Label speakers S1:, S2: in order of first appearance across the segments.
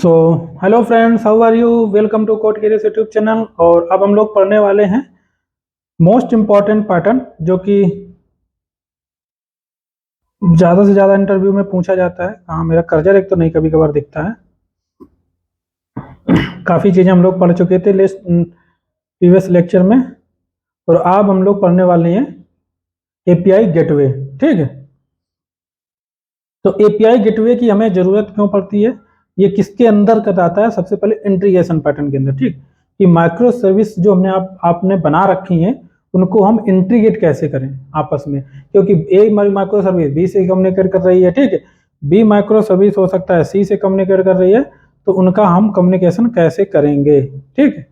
S1: So hello friends, how are you? Welcome to code careers YouTube channel. और अब हम लोग पढ़ने वाले हैं मोस्ट इम्पॉर्टेंट पैटर्न, जो कि ज़्यादा से ज़्यादा इंटरव्यू में पूछा जाता है। हाँ, मेरा कर्जर एक तो नहीं कभी कभार दिखता है। काफ़ी चीज़ें हम लोग पढ़ चुके थे प्रीवियस लेक्चर में, और अब हम लोग पढ़ने वाले हैं एपीआई गेटवे। ठीक है, तो एपीआई गेटवे की हमें ज़रूरत क्यों पड़ती है, ये किसके अंदर आता है? सबसे पहले इंटीग्रेशन पैटर्न के अंदर। ठीक, कि माइक्रो सर्विस जो हमने आपने बना रखी हैं, उनको हम इंटीग्रेट कैसे करें आपस में, क्योंकि ए माइक्रो सर्विस बी से कम्युनिकेट कर रही है। ठीक है, बी माइक्रो सर्विस हो सकता है सी से कम्युनिकेट कर रही है, तो उनका हम कम्युनिकेशन कैसे करेंगे। ठीक है,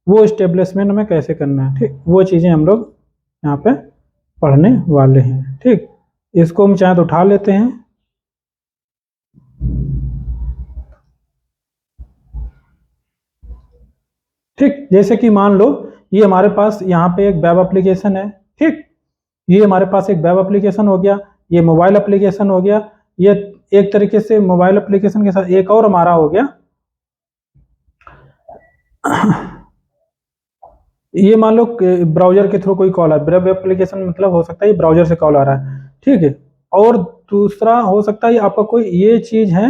S1: वो स्टेब्लिशमेंट हमें कैसे करना है। ठीक, वो चीज़ें हम लोग यहाँ पे पढ़ने वाले हैं। ठीक, इसको हम चाहे तो उठा लेते हैं। ठीक, जैसे कि मान लो ये हमारे पास यहाँ पे एक वेब एप्लीकेशन है। ठीक, ये हमारे पास एक वेब एप्लीकेशन हो गया, ये मोबाइल एप्लीकेशन हो गया, ये एक तरीके से मोबाइल एप्लीकेशन के साथ एक और हमारा हो गया ये मान लो ब्राउजर के थ्रू कोई कॉल है। वेब एप्लीकेशन मतलब हो सकता है ये ब्राउजर से कॉल आ रहा है। ठीक है, और दूसरा हो सकता है आपका कोई ये चीज है,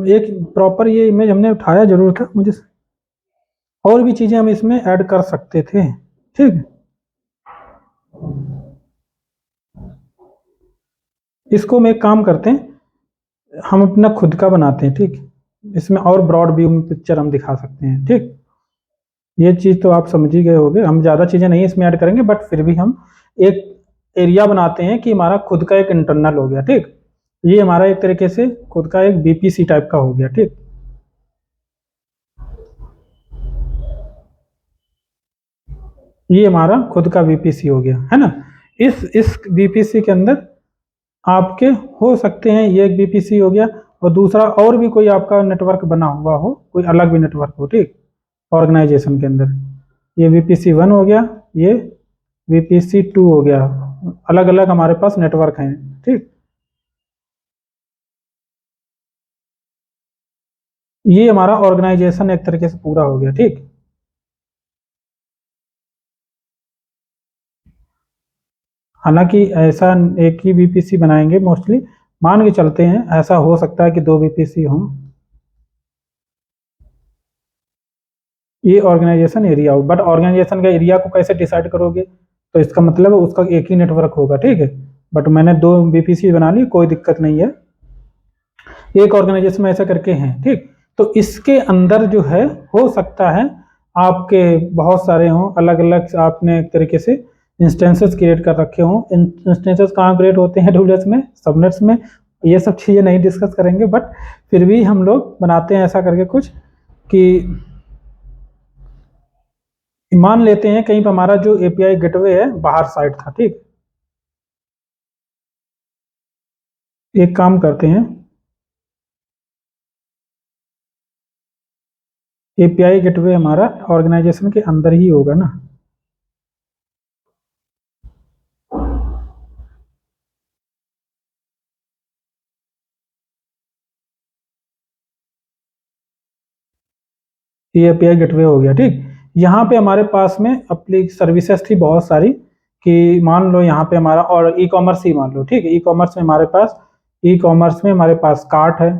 S1: एक प्रॉपर ये इमेज हमने उठाया जरूर था मुझे, और भी चीजें हम इसमें ऐड कर सकते थे। ठीक, इसको हम एक काम करते हैं, हम अपना खुद का बनाते हैं। ठीक, इसमें और ब्रॉड व्यू में पिक्चर हम दिखा सकते हैं। ठीक, ये चीज़ तो आप समझ ही गए होंगे, हम ज़्यादा चीज़ें नहीं इसमें ऐड करेंगे, बट फिर भी हम एक एरिया बनाते हैं कि हमारा खुद का एक इंटरनल हो गया। ठीक, ये हमारा एक तरीके से खुद का एक बीपीसी टाइप का हो गया। ठीक, ये हमारा खुद का बीपीसी हो गया, है ना। इस बीपीसी के अंदर आपके हो सकते हैं, ये एक बीपीसी हो गया, और दूसरा और भी कोई आपका नेटवर्क बना हुआ हो, कोई अलग भी नेटवर्क हो। ठीक, ऑर्गेनाइजेशन के अंदर ये वीपीसी 1 हो गया, ये वीपीसी 2 हो गया, अलग अलग हमारे पास नेटवर्क हैं। ठीक, ये हमारा ऑर्गेनाइजेशन एक तरीके से पूरा हो गया। ठीक, हालांकि ऐसा एक ही वीपीसी बनाएंगे मोस्टली, मान के चलते हैं ऐसा हो सकता है कि 2 वीपीसी हों। ये ऑर्गेनाइजेशन एरिया हो, बट ऑर्गेनाइजेशन का एरिया को कैसे डिसाइड करोगे? तो इसका मतलब उसका एक ही नेटवर्क होगा। ठीक है, बट मैंने 2 बीपीसी बना ली, कोई दिक्कत नहीं है, एक ऑर्गेनाइजेशन में ऐसा करके हैं। ठीक, तो इसके अंदर जो है हो सकता है आपके बहुत सारे हों, अलग अलग आपने एक तरीके से इंस्टेंसेस क्रिएट कर रखे हों। इंस्टेंसेस कहाँ क्रिएट होते हैं? डब्ल्यूएस में, सबनेट्स में। ये सब चीज़ें नहीं डिस्कस करेंगे, बट फिर भी हम लोग बनाते हैं ऐसा करके कुछ, कि मान लेते हैं कहीं पर हमारा जो एपीआई गेटवे है बाहर साइड था। ठीक, एक काम करते हैं, एपीआई गेटवे हमारा ऑर्गेनाइजेशन के अंदर ही होगा ना। ये एपीआई गेटवे हो गया। ठीक, यहाँ पे हमारे पास में अपनी सर्विसेज थी बहुत सारी, कि मान लो यहाँ पे हमारा, और ई कॉमर्स ही मान लो। ठीक है, ई कॉमर्स में हमारे पास, ई कॉमर्स में हमारे पास कार्ट है।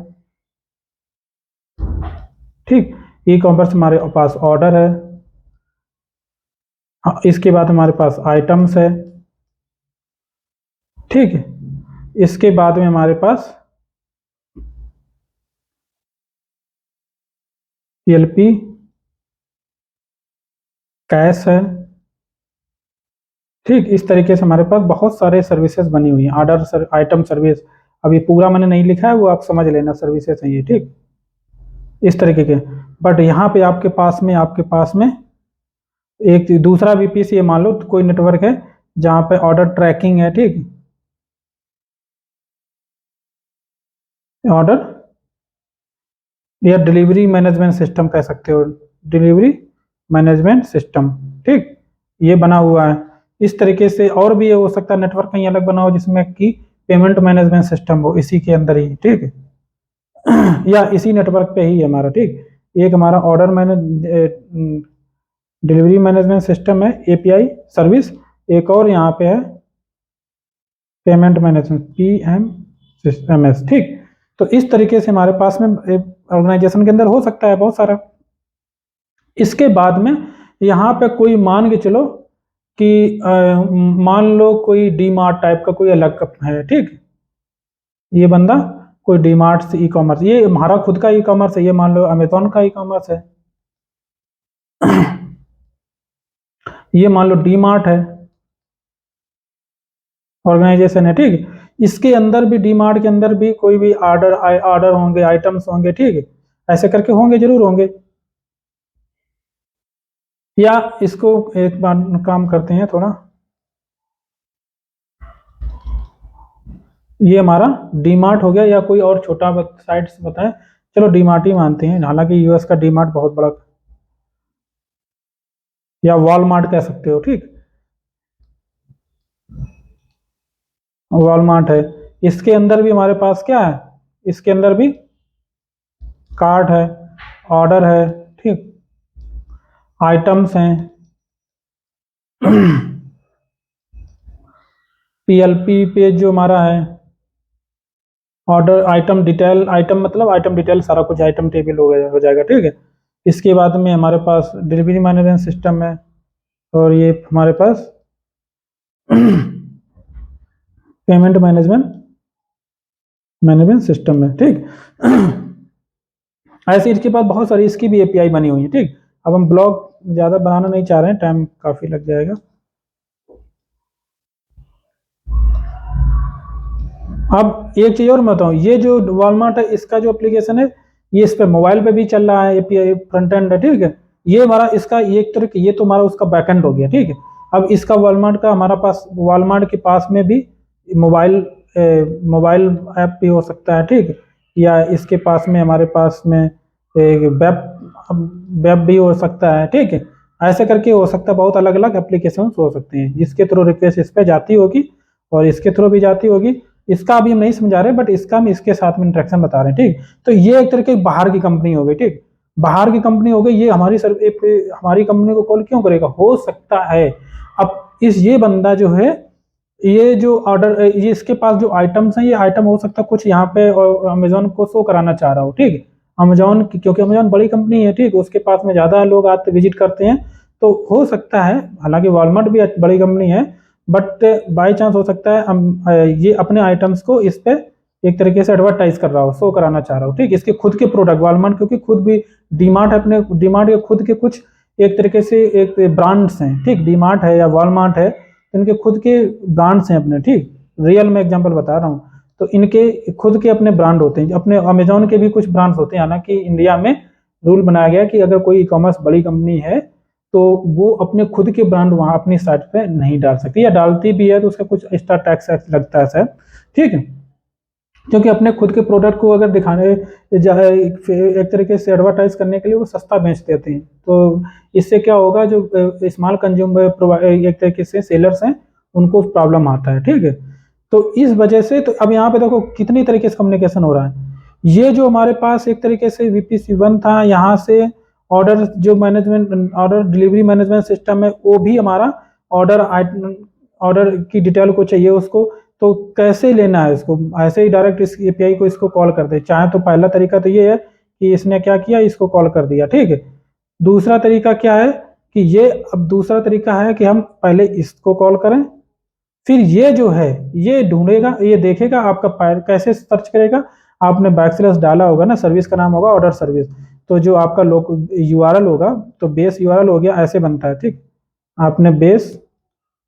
S1: ठीक, ई कॉमर्स हमारे पास ऑर्डर है। हाँ, इसके बाद हमारे पास आइटम्स है। ठीक है, इसके बाद में हमारे पास एलपी कैश है। ठीक, इस तरीके से हमारे पास बहुत सारे सर्विसेज बनी हुई हैं। ऑर्डर आइटम सर्विस, अभी पूरा मैंने नहीं लिखा है, वो आप समझ लेना, सर्विसेज हैं ये। ठीक, इस तरीके के। बट यहाँ पे आपके पास में एक दूसरा बीपीसी है, मान लो कोई नेटवर्क है जहाँ पे ऑर्डर ट्रैकिंग है। ठीक, ऑर्डर या डिलीवरी मैनेजमेंट सिस्टम कह सकते हो, डिलीवरी मैनेजमेंट सिस्टम। ठीक, ये बना हुआ है। इस तरीके से और भी हो सकता है नेटवर्क कहीं अलग बना हो, जिसमें कि पेमेंट मैनेजमेंट सिस्टम हो इसी के अंदर ही। ठीक है, या इसी नेटवर्क पे ही है हमारा, ठीक। एक हमारा ऑर्डर मैंने डिलीवरी मैनेजमेंट सिस्टम है, एपीआई सर्विस। एक और यहाँ पे है पेमेंट मैनेजमेंट, PMS, ठीक। तो इस तरीके से हमारे पास में ऑर्गेनाइजेशन के अंदर हो सकता है बहुत सारा। इसके बाद में यहाँ पे कोई मान के चलो कि मान लो कोई डी मार्ट टाइप का कोई अलग है, ठीक। ये बंदा कोई डी मार्ट से ई कॉमर्स, ये हमारा खुद का ई कॉमर्स है, ये मान लो अमेजोन का ई कॉमर्स है। ये मान लो डी मार्ट है, ऑर्गेनाइजेशन है, ठीक। इसके अंदर भी डी मार्ट के अंदर भी कोई भी ऑर्डर होंगे, आइटम्स होंगे, ठीक। ऐसे करके होंगे, जरूर होंगे। या इसको एक बार काम करते हैं थोड़ा, ये हमारा डी मार्ट हो गया, या कोई और छोटा साइट्स बताएं। चलो डी मार्ट ही मानते हैं, हालांकि यूएस का डी मार्ट बहुत बड़ा, या वॉलमार्ट कह सकते हो, ठीक। वॉलमार्ट है, इसके अंदर भी हमारे पास क्या है, इसके अंदर भी कार्ट है, ऑर्डर है, ठीक, आइटम्स हैं, पीएलपी पेज जो हमारा है, ऑर्डर आइटम डिटेल, आइटम मतलब आइटम डिटेल, सारा कुछ आइटम टेबल हो जाएगा, ठीक है। इसके बाद में हमारे पास डिलीवरी मैनेजमेंट सिस्टम है, और ये हमारे पास पेमेंट मैनेजमेंट सिस्टम है, ठीक। ऐसे इसके बाद बहुत सारी इसकी भी एपीआई बनी हुई है, ठीक। अब हम ब्लॉग ज़्यादा बनाना नहीं चाह रहे हैं, टाइम काफ़ी लग जाएगा। अब एक चीज़ और मैं बताऊँ, ये जो वॉलमार्ट है इसका जो एप्लीकेशन है, ये इस पे मोबाइल पे भी चल रहा है, एपीआई फ्रंट एंड है, ठीक है। ये हमारा इसका एक तरह ये तो हमारा उसका बैकएंड हो गया, ठीक है। अब इसका वॉलमार्ट का हमारा पास, वॉलमार्ट के पास में भी मोबाइल ऐप भी हो सकता है, ठीक। या इसके पास में हमारे पास में वेब भी हो सकता है, ठीक है। ऐसे करके हो सकता है, बहुत अलग अलग एप्लीकेशन हो सकते हैं जिसके थ्रू रिक्वेस्ट इस पर जाती होगी और इसके थ्रू भी जाती होगी। इसका अभी हम नहीं समझा रहे, बट इसका हम इसके साथ में इंटरेक्शन बता रहे हैं, ठीक। तो ये एक तरह की बाहर की कंपनी हो गई, ठीक। बाहर की कंपनी हो गई, ये हमारी कंपनी को कॉल क्यों करेगा, हो सकता है अब ये बंदा जो है, ये जो ऑर्डर, ये इसके पास जो आइटम्स हैं, ये आइटम हो सकता है कुछ यहाँ पे अमेजोन को शो कराना चाह रहा हो, ठीक। अमेजोन क्योंकि अमेजोन बड़ी कंपनी है, ठीक, उसके पास में ज़्यादा लोग आते विजिट करते हैं, तो हो सकता है, हालांकि वॉलमार्ट भी बड़ी कंपनी है, बट बाई चांस हो सकता है ये अपने आइटम्स को इस पे एक तरीके से एडवर्टाइज कर रहा हो, शो कराना चाह रहा हो, ठीक। इसके खुद के प्रोडक्ट, वॉलमार्ट क्योंकि खुद भी डीमार्ट, अपने डीमार्ट के खुद के कुछ एक तरीके से एक ब्रांड्स हैं, ठीक। डीमार्ट है या वॉलमार्ट है, इनके खुद के ब्रांड्स हैं अपने, ठीक। रियल में एग्जांपल बता रहा हूँ, तो इनके खुद के अपने ब्रांड होते हैं, अपने अमेजोन के भी कुछ ब्रांड्स होते हैं। हालांकि इंडिया में रूल बनाया गया कि अगर कोई ई कॉमर्स बड़ी कंपनी है तो वो अपने खुद के ब्रांड वहां अपनी साइट पे नहीं डाल सकती, या डालती भी है तो उसका कुछ एक्स्ट्रा टैक्स लगता है सर, ठीक है। क्योंकि अपने खुद के प्रोडक्ट को अगर दिखाने एक तरीके से एडवर्टाइज करने के लिए वो सस्ता बेच देते हैं, तो इससे क्या होगा, जो स्मॉल कंज्यूमर एक तरीके से सेलर्स हैं उनको प्रॉब्लम आता है, ठीक है। तो इस वजह से, तो अब यहाँ पे देखो कितनी तरीके से कम्युनिकेशन हो रहा है। ये जो हमारे पास एक तरीके से VPC1 था, यहाँ से ऑर्डर जो management, order delivery management system है, वो भी हमारा ऑर्डर की डिटेल को चाहिए उसको, तो कैसे लेना है इसको, ऐसे ही डायरेक्ट इस एपीआई को इसको कॉल कर दे चाहे, तो पहला तरीका तो ये है कि इसने क्या किया, इसको कॉल कर दिया, ठीक है। दूसरा तरीका क्या है कि ये, अब दूसरा तरीका है कि हम पहले इसको कॉल करें, फिर ये जो है ये ढूंढेगा, ये देखेगा आपका कैसे सर्च करेगा, आपने बैकस्लैश डाला होगा ना, सर्विस का नाम होगा ऑर्डर सर्विस, तो जो आपका यूआरएल होगा, तो बेस यूआरएल हो गया, ऐसे बनता है, ठीक। आपने बेस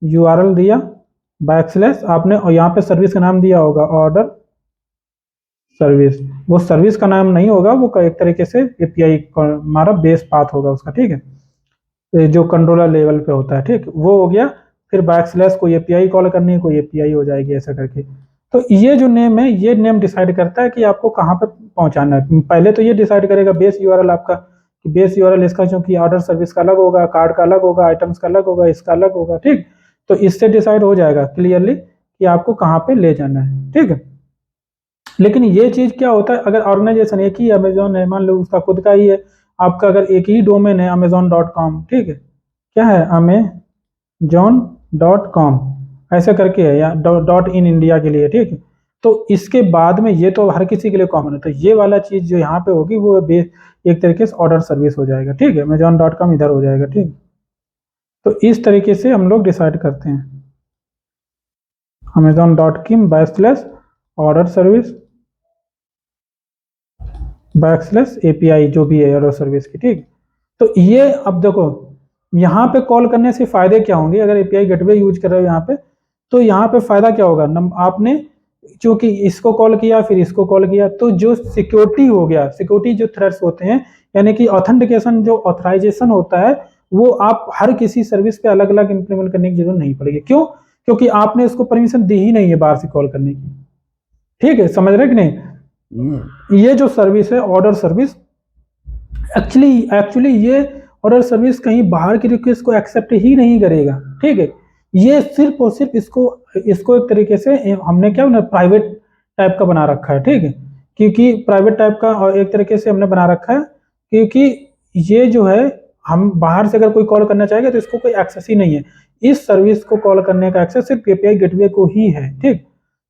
S1: यूआरएल दिया, बैकस्लैश आपने, और यहाँ पे सर्विस का नाम दिया होगा ऑर्डर सर्विस, वो सर्विस का नाम नहीं होगा, वो एक तरीके से एपीआई हमारा बेस पाथ होगा उसका, ठीक है, जो कंट्रोलर लेवल पे होता है, ठीक, वो हो गया। फिर बैकस्लैश कोई एपीआई कॉल करनी है, कोई एपीआई हो जाएगी, ऐसा करके। तो ये जो नेम है, ये नेम डिसाइड करता है कि आपको कहाँ पे पहुंचाना है। पहले तो ये डिसाइड करेगा बेस यूआरएल आपका, कि बेस यूआरएल इसका, क्योंकि ऑर्डर सर्विस का अलग होगा, कार्ड का अलग होगा, आइटम्स का अलग होगा, इसका अलग होगा, ठीक। तो इससे डिसाइड हो जाएगा क्लियरली कि आपको कहाँ पे ले जाना है, ठीक है। लेकिन ये चीज़ क्या होता है, अगर ऑर्गेनाइजेशन एक ही अमेजोन है, मान लो उसका खुद का ही है, आपका अगर एक ही डोमेन है amazon.com, ठीक है, क्या है amazon.com ऐसे करके है, या डॉट इन इंडिया के लिए, ठीक है, तो इसके बाद में ये तो हर किसी के लिए कॉमन है, तो ये वाला चीज़ जो यहाँ पे होगी वो एक तरीके से ऑर्डर सर्विस हो जाएगा, ठीक है, amazon.com इधर हो जाएगा, ठीक। तो इस तरीके से हम लोग डिसाइड करते हैं amazon.com/ऑर्डर सर्विस /API जो भी है ऑर्डर सर्विस की, ठीक। तो ये अब देखो यहाँ पे कॉल करने से फायदे क्या होंगे, अगर एपीआई गेटवे यूज कर रहे हो यहाँ पे, तो यहाँ पे फायदा क्या होगा, आपने चूंकि इसको कॉल किया फिर इसको कॉल किया, तो जो सिक्योरिटी हो गया, सिक्योरिटी जो थ्रेड्स होते हैं, यानी कि ऑथेंटिकेशन जो ऑथराइजेशन होता है, वो आप हर किसी सर्विस पे अलग अलग इंप्लीमेंट करने की जरूरत नहीं पड़ेगी। क्यों? क्योंकि आपने उसको परमिशन दी ही नहीं है बाहर से कॉल करने की, ठीक है, समझ रहे कि नहीं। ये जो सर्विस है ऑर्डर सर्विस, एक्चुअली ये ऑर्डर सर्विस कहीं बाहर की रिक्वेस्ट को एक्सेप्ट ही नहीं करेगा, ठीक है, ये सिर्फ और सिर्फ इसको इसको एक तरीके से हमने क्या प्राइवेट टाइप का बना रखा है, ठीक है, क्योंकि प्राइवेट टाइप का और एक तरीके से हमने बना रखा है, क्योंकि ये जो है हम बाहर से अगर कोई कॉल करना चाहेगा तो इसको कोई एक्सेस ही नहीं है, इस सर्विस को कॉल करने का एक्सेस सिर्फ एपीआई गेटवे को ही है, ठीक।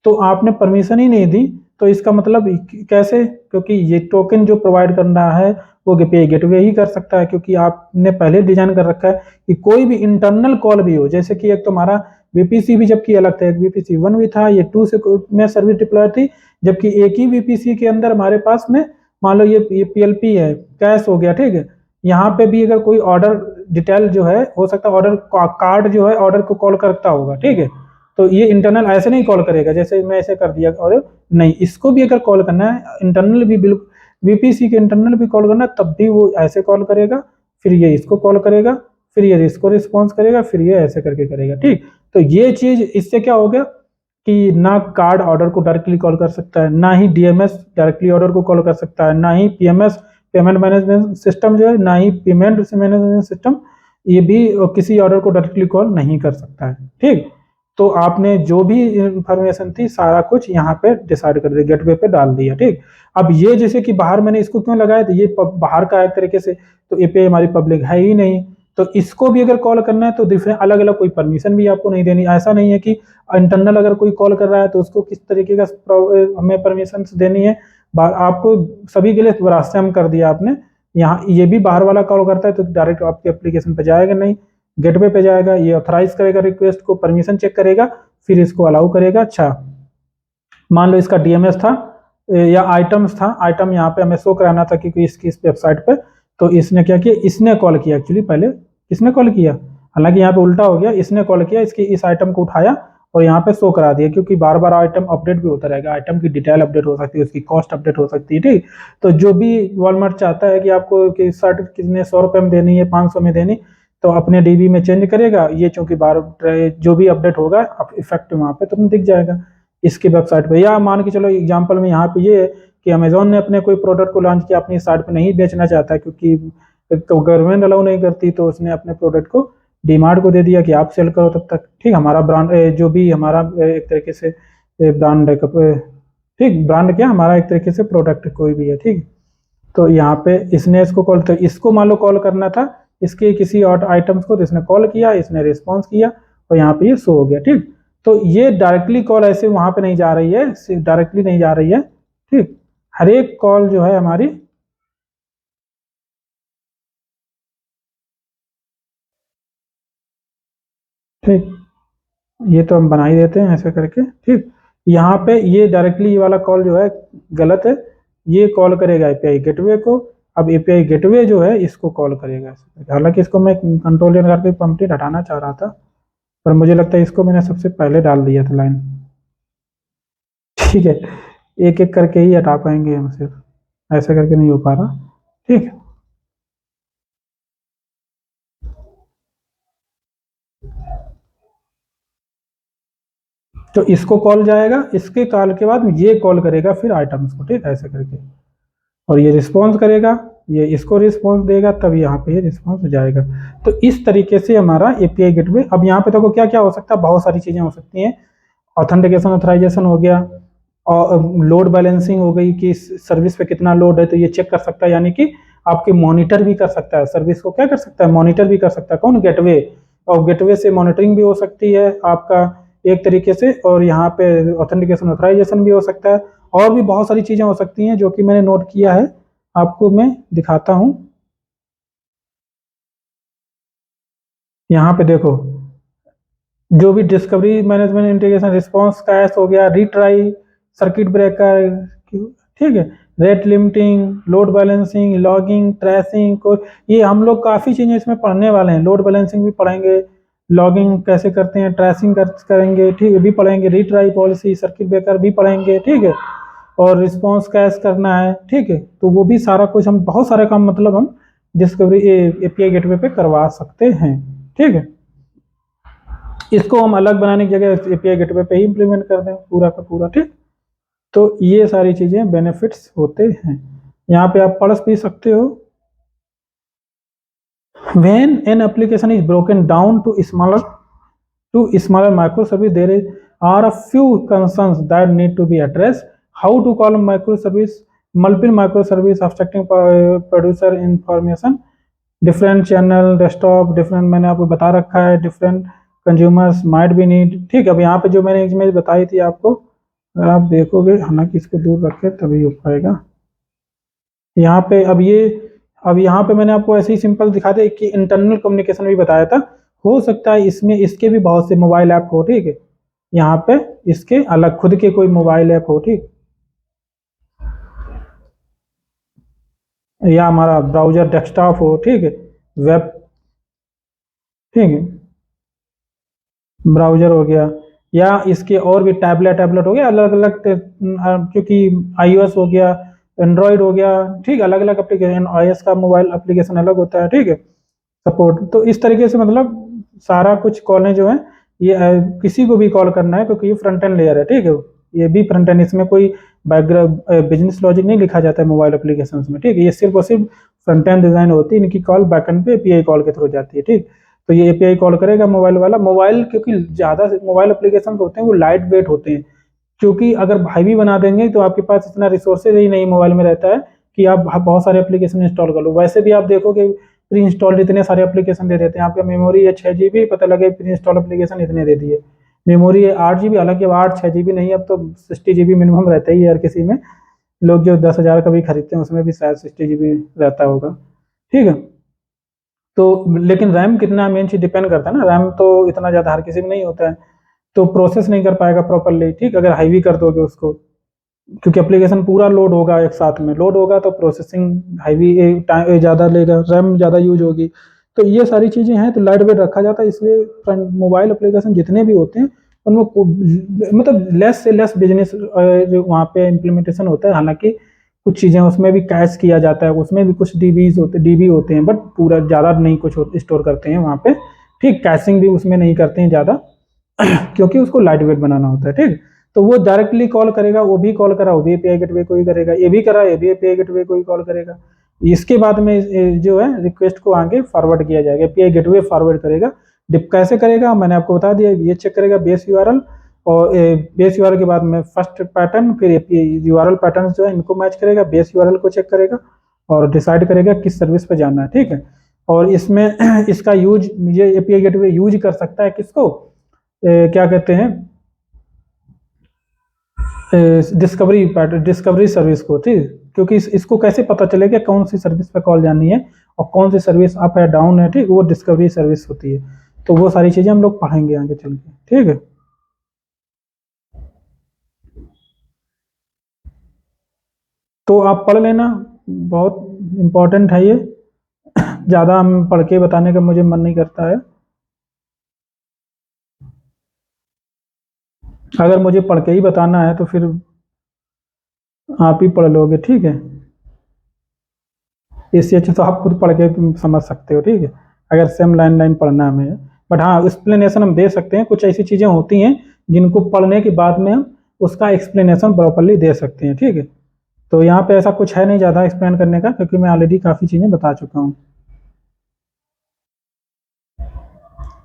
S1: तो आपने परमिशन ही नहीं दी, तो इसका मतलब कैसे, क्योंकि ये टोकन जो प्रोवाइड कर रहा है वो एपीआई गेटवे ही कर सकता है, क्योंकि आपने पहले डिजाइन कर रखा है कि कोई भी इंटरनल कॉल भी हो, जैसे कि एक तो हमारा वीपीसी भी जबकि अलग था, एक वीपीसी 1 भी था, ये 2 से में सर्विस डिप्लॉय थी, जबकि एक ही वीपीसी के अंदर हमारे पास में मान लो ये पीएलपी है, कैश हो गया, ठीक है, यहाँ पे भी अगर कोई ऑर्डर डिटेल जो है हो सकता है ऑर्डर कार्ड जो है ऑर्डर को कॉल करता होगा, ठीक है, तो ये इंटरनल ऐसे नहीं कॉल करेगा जैसे मैं ऐसे कर दिया, और नहीं, इसको भी अगर कॉल करना है इंटरनल भी, बिल्कुल वीपीसी के इंटरनल भी कॉल करना है तब भी वो ऐसे कॉल करेगा, फिर ये इसको कॉल करेगा, फिर ये इसको रिस्पॉन्स करेगा, फिर ये ऐसे करके करेगा, ठीक। तो ये चीज इससे क्या हो गया कि ना कार्ड ऑर्डर को डायरेक्टली कॉल कर सकता है, ना ही डीएमएस डायरेक्टली ऑर्डर को कॉल कर सकता है, ना ही पीएमएस पेमेंट मैनेजमेंट सिस्टम जो है, ना ही पेमेंट मैनेजमेंट सिस्टम ये भी किसी ऑर्डर को डायरेक्टली कॉल नहीं कर सकता है, ठीक। तो आपने जो भी इंफॉर्मेशन थी सारा कुछ यहाँ पे डिसाइड कर दिया, गेटवे पे डाल दिया, ठीक। अब ये जैसे कि बाहर मैंने इसको क्यों लगाया, तो ये बाहर का एक तरीके से, तो एपीआई हमारी पब्लिक है ही नहीं, तो इसको भी अगर कॉल करना है तो डिफरेंट अलग अलग कोई परमिशन भी आपको नहीं देनी, ऐसा नहीं है कि इंटरनल अगर कोई कॉल कर रहा है तो उसको किस तरीके का हमें परमिशन देनी है, आपको सभी के लिए रास्ते हम कर दिया आपने। यहाँ ये भी बाहर वाला कॉल करता है तो डायरेक्ट आपके एप्लीकेशन पे जाएगा नहीं, गेटवे पे जाएगा, ये ऑथराइज करेगा रिक्वेस्ट को, परमिशन चेक करेगा, फिर इसको अलाउ करेगा। अच्छा, मान लो इसका डीएमएस था या आइटम्स था, आइटम यहाँ पे हमें शो कराना था क्योंकि इसकी इस वेबसाइट पे, तो इसने क्या किया, इसने कॉल किया, एक्चुअली पहले इसने कॉल किया, हालांकि यहाँ पे उल्टा हो गया, इसने कॉल किया, इसकी इस आइटम को उठाया और यहाँ पे शो करा दिया, क्योंकि बार बार आइटम अपडेट भी होता रहेगा, आइटम की डिटेल अपडेट हो सकती है, उसकी कॉस्ट अपडेट हो सकती है, ठीक। तो जो भी वॉलमार्ट चाहता है कि आपको कि शर्ट कितने 100 रुपये में देनी है, 500 में देनी, तो अपने डीबी में चेंज करेगा, ये चूंकि बार जो भी अपडेट होगा इफेक्ट वहाँ पे तुरंत दिख जाएगा इसकी वेबसाइट पे। या मान के चलो एग्जांपल में यहाँ पे ये है कि अमेजोन ने अपने कोई प्रोडक्ट को लॉन्च किया, अपनी साइट पे नहीं बेचना चाहता क्योंकि गवर्नमेंट अलाउ नहीं करती, तो उसने अपने प्रोडक्ट को डीमार्ट को दे दिया कि आप सेल करो तब तक, ठीक। हमारा ब्रांड जो भी हमारा एक तरीके से ब्रांड है, ठीक, ब्रांड क्या हमारा एक तरीके से प्रोडक्ट कोई भी है, ठीक। तो यहाँ पे इसने इसको कॉल, तो इसको मान लो कॉल करना था इसके किसी और आइटम्स को, तो इसने कॉल किया, इसने रिस्पॉन्स किया और यहाँ पे ये शो हो गया, ठीक। तो ये डायरेक्टली कॉल ऐसे वहां पे नहीं जा रही है, डायरेक्टली नहीं जा रही है, ठीक। हर एक कॉल जो है हमारी ठीक, ये तो हम बना ही देते हैं ऐसे करके, ठीक। यहाँ पे ये डायरेक्टली ये वाला कॉल जो है गलत है, ये कॉल करेगा एपीआई गेटवे को, अब एपीआई गेटवे जो है इसको कॉल करेगा ऐसे करके। हालांकि इसको मैं कंट्रोल करके कंप्लीट हटाना चाह रहा था, पर मुझे लगता है इसको मैंने सबसे पहले डाल दिया था लाइन, ठीक है, एक एक करके ही हटा पाएंगे हम, सिर्फ ऐसे करके नहीं हो पा रहा, ठीक। तो इसको कॉल जाएगा, इसके कॉल के बाद ये कॉल करेगा फिर आइटम्स को, ठीक, ऐसे करके, और ये रिस्पॉन्स करेगा, ये इसको रिस्पॉन्स देगा, तब यहाँ पे ये रिस्पॉन्स जाएगा। तो इस तरीके से हमारा एपीआई गेटवे, अब यहाँ पे देखो क्या क्या हो सकता है, बहुत सारी चीजें हो सकती हैं, ऑथेंटिकेशन ऑथराइजेशन हो गया, और लोड बैलेंसिंग हो गई कि सर्विस पे कितना लोड है, तो ये चेक कर सकता है, यानी कि आपके मॉनिटर भी कर सकता है, सर्विस को क्या कर सकता है, मॉनिटर भी कर सकता है। कौन? गेटवे। और गेटवे से मॉनिटरिंग भी हो सकती है आपका एक तरीके से, और यहाँ पे ऑथेंटिकेशन ऑथराइजेशन भी हो सकता है, और भी बहुत सारी चीज़ें हो सकती हैं जो कि मैंने नोट किया है, आपको मैं दिखाता हूँ। यहाँ पे देखो, जो भी discovery management integration response cash हो गया, रीट्राई, सर्किट ब्रेकर, ठीक है, rate limiting, load balancing, logging, tracing को, ये हम लोग काफ़ी चीज़ें इसमें पढ़ने वाले हैं। लोड बैलेंसिंग भी पढ़ेंगे, लॉगिंग कैसे करते हैं, ट्रेसिंग करेंगे, ठीक है, भी पढ़ेंगे, रीट्राई पॉलिसी, सर्किट ब्रेकर भी पढ़ेंगे, ठीक है, और रिस्पांस कैश करना है, ठीक है। तो वो भी सारा कुछ हम, बहुत सारे काम मतलब हम डिस्कवरी एपीआई गेटवे पे करवा सकते हैं, ठीक है। इसको हम अलग बनाने की जगह एपीआई गेटवे पे ही इंप्लीमेंट कर दें पूरा का पूरा, ठीक। तो ये सारी चीज़ें बेनिफिट्स होते हैं। यहाँ पे आप पढ़ भी सकते हो। When an application is broken down to smaller microservice, are a few concerns that need to be addressed. How to call microservice, multiple microservice, abstracting producer information, different channel, desktop, different, मैंने आपको बता रखा है, different consumers might be need, ठीक है। अब यहाँ पे जो मैंने इमेज बताई थी आपको, अगर आप देखोगे, हालांकि इसको दूर रखें तभी हो पाएगा। यहाँ पे अब यहाँ पे मैंने आपको ऐसे ही सिंपल दिखा दे कि इंटरनल कम्युनिकेशन भी बताया था। हो सकता है इसमें इसके भी बहुत से मोबाइल ऐप हो, ठीक है, यहाँ पे इसके अलग खुद के कोई मोबाइल ऐप हो, ठीक, या हमारा ब्राउजर डेस्कटॉप हो, ठीक है, वेब, ठीक है, ब्राउजर हो गया, या इसके और भी टैबलेट हो गया, अलग अलग, क्योंकि iOS हो गया, एंड्रॉयड हो गया, ठीक, अलग अलग एप्लीकेशन, iOS का मोबाइल एप्लीकेशन अलग होता है, ठीक है, सपोर्ट। तो इस तरीके से मतलब सारा कुछ कॉलें जो है ये किसी को भी कॉल करना है, क्योंकि ये फ्रंट एंड लेयर है, ठीक है, ये भी फ्रंट एंड, इसमें कोई बैकग्राउंड बिजनेस लॉजिक नहीं लिखा जाता है मोबाइल एप्लीकेशन में, ठीक है, ये सिर्फ और सिर्फ फ्रंट एंड डिजाइन होती है, इनकी कॉल बैक एंड पे एपीआई कॉल के थ्रू जाती है, ठीक। तो ये एपीआई कॉल करेगा मोबाइल वाला, मोबाइल क्योंकि ज़्यादा मोबाइल एप्लीकेशन होते हैं वो लाइट वेट होते हैं, क्योंकि अगर हैवी बना देंगे तो आपके पास इतना रिसोर्सेज ही नहीं मोबाइल में रहता है कि आप बहुत सारे एप्लीकेशन इंस्टॉल कर लो। वैसे भी आप देखोगे प्री इंस्टॉल्ड इतने सारे एप्लीकेशन दे देते हैं, आपका मेमोरी है 6 GB, पता लगे प्री इंस्टॉल एप्लीकेशन इतने दे दिए, मेमोरी है 8 GB, हालांकि अब 8 6 GB नहीं, अब तो 60 GB मिनिमम रहता ही है हर किसी में, लोग जो 10,000 का भी खरीदते हैं उसमें भी शायद 60 GB रहता होगा, ठीक है। तो लेकिन रैम कितना मेन चीज डिपेंड करता है ना, रैम तो इतना ज़्यादा हर किसी में नहीं होता है, तो प्रोसेस नहीं कर पाएगा प्रॉपरली, ठीक, अगर हाईवी कर दोगे उसको, क्योंकि एप्लीकेशन पूरा लोड होगा, एक साथ में लोड होगा तो प्रोसेसिंग हाईवी टाइम ज़्यादा लेगा, रैम ज़्यादा यूज होगी, तो ये सारी चीज़ें हैं, तो लाइट वेट रखा जाता है, इसलिए मोबाइल एप्लीकेशन जितने भी होते हैं उनमें मतलब लेस से लेस बिजनेस वहाँ पे इम्प्लीमेंटेशन होता है, हालांकि कुछ चीज़ें उसमें भी कैश किया जाता है, उसमें भी कुछ डीबी होते हैं, बट पूरा ज़्यादा नहीं कुछ स्टोर करते हैं वहाँ पे, ठीक, कैशिंग भी उसमें नहीं करते हैं ज़्यादा क्योंकि उसको लाइट वेट बनाना होता है, ठीक। तो वो डायरेक्टली कॉल करेगा, वो भी कॉल करा, वो भी एपीआई गेटवे को ही करेगा, ये भी करा, ये भी एपीआई गेटवे को ही कॉल करेगा। इसके बाद में जो है रिक्वेस्ट को आगे फॉरवर्ड किया जाएगा, एपीआई गेटवे फॉरवर्ड करेगा। डिप कैसे करेगा मैंने आपको बता दिया, ये चेक करेगा बेस यूआरएल, और बेस यूआरएल के बाद में फर्स्ट पैटर्न, फिर यूआरएल पैटर्न जो है इनको मैच करेगा, बेस यूआरएल को चेक करेगा और डिसाइड करेगा किस सर्विस पे जाना है, ठीक है। और इसमें इसका यूज ये एपीआई गेटवे यूज कर सकता है किसको, क्या कहते हैं, डिस्कवरी सर्विस को, ठीक, क्योंकि इसको कैसे पता चलेगा कौन सी सर्विस पे कॉल जानी है और कौन सी सर्विस अप है डाउन है, ठीक, वो डिस्कवरी सर्विस होती है। तो वो सारी चीजें हम लोग पढ़ेंगे आगे चल के, ठीक है। तो आप पढ़ लेना, बहुत इम्पोर्टेंट है ये, ज़्यादा हम पढ़ के बताने का मुझे मन नहीं करता है, अगर मुझे पढ़ के ही बताना है तो फिर आप ही पढ़ लोगे, ठीक है, इससे अच्छा तो आप खुद पढ़ के समझ सकते हो, ठीक है, अगर सेम लाइन लाइन पढ़ना हमें। बट हाँ, एक्सप्लेनेशन हम दे सकते हैं, कुछ ऐसी चीज़ें होती हैं जिनको पढ़ने के बाद में हम उसका एक्सप्लेनेशन प्रॉपरली दे सकते हैं, ठीक है। तो यहाँ पे ऐसा कुछ है नहीं ज़्यादा एक्सप्लेन करने का, क्योंकि मैं ऑलरेडी काफ़ी चीज़ें बता चुका हूँ,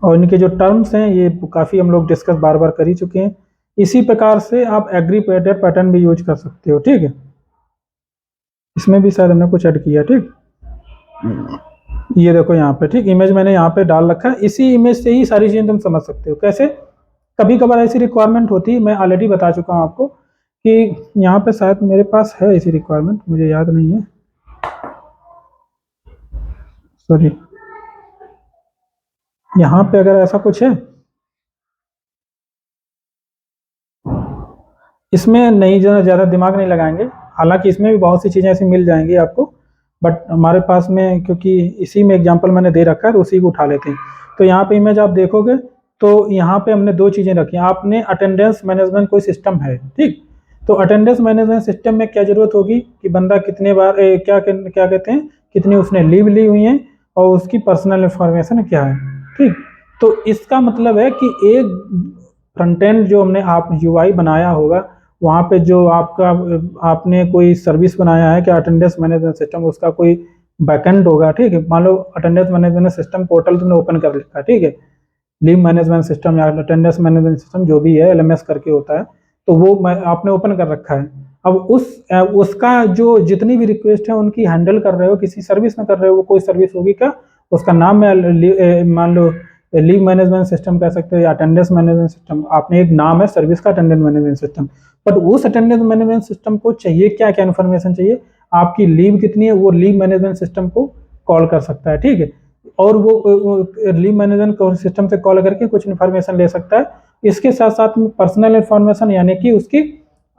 S1: और इनके जो टर्म्स हैं ये काफ़ी हम लोग डिस्कस बार बार कर ही चुके हैं, इसी प्रकार से आप एग्रीगेटेड पैटर्न भी यूज कर सकते हो, ठीक है। इसमें भी शायद हमने कुछ ऐड किया, ठीक। ये देखो यहाँ पे, ठीक, इमेज मैंने यहाँ पे डाल रखा है। इसी इमेज से ही सारी चीजें तुम समझ सकते हो। कैसे? कभी कभार ऐसी रिक्वायरमेंट होती है, मैं ऑलरेडी बता चुका हूँ आपको कि यहाँ पे शायद मेरे पास है ऐसी रिक्वायरमेंट, मुझे याद नहीं है, सॉरी। यहाँ पे अगर ऐसा कुछ है, इसमें नहीं, ज़्यादा दिमाग नहीं लगाएंगे। हालांकि इसमें भी बहुत सी चीज़ें ऐसी मिल जाएंगी आपको, बट हमारे पास में क्योंकि इसी में एग्जांपल मैंने दे रखा है तो उसी को उठा लेते हैं। तो यहाँ पे इमेज आप देखोगे तो यहाँ पे हमने दो चीज़ें रखी हैं। आपने अटेंडेंस मैनेजमेंट कोई सिस्टम है, ठीक। तो अटेंडेंस मैनेजमेंट सिस्टम में क्या जरूरत होगी कि बंदा कितने बार क्या कहते हैं, कितनी उसने लीव ली हुई है और उसकी पर्सनल इंफॉर्मेशन क्या है, ठीक। तो इसका मतलब है कि एक फ्रंट एंड जो हमने आप यूआई बनाया होगा, वहाँ पे जो आपका आपने कोई सर्विस बनाया है कि अटेंडेंस मैनेजमेंट सिस्टम, उसका कोई बैकएंड होगा, ठीक है। मान लो अटेंडेंस मैनेजमेंट सिस्टम पोर्टल तुमने ओपन कर लिखा, ठीक है। लीव मैनेजमेंट सिस्टम या अटेंडेंस मैनेजमेंट सिस्टम जो भी है, एलएमएस करके होता है, तो वो आपने ओपन कर रखा है। अब उसका जो जितनी भी रिक्वेस्ट है उनकी हैंडल कर रहे हो, किसी सर्विस में कर रहे हो, वो कोई सर्विस होगी क्या, उसका नाम है मान लो लीव मैनेजमेंट सिस्टम कह सकते हो या अटेंडेंस मैनेजमेंट सिस्टम। आपने एक नाम है सर्विस का, अटेंडेंस मैनेजमेंट सिस्टम। बट उस अटेंडेंस मैनेजमेंट सिस्टम को चाहिए क्या क्या इन्फॉर्मेशन चाहिए, आपकी लीव कितनी है, वो लीव मैनेजमेंट सिस्टम को कॉल कर सकता है, ठीक है। और वो लीव मैनेजमेंट सिस्टम से कॉल करके कुछ इन्फॉर्मेशन ले सकता है। इसके साथ साथ में पर्सनल इन्फॉर्मेशन यानी कि उसकी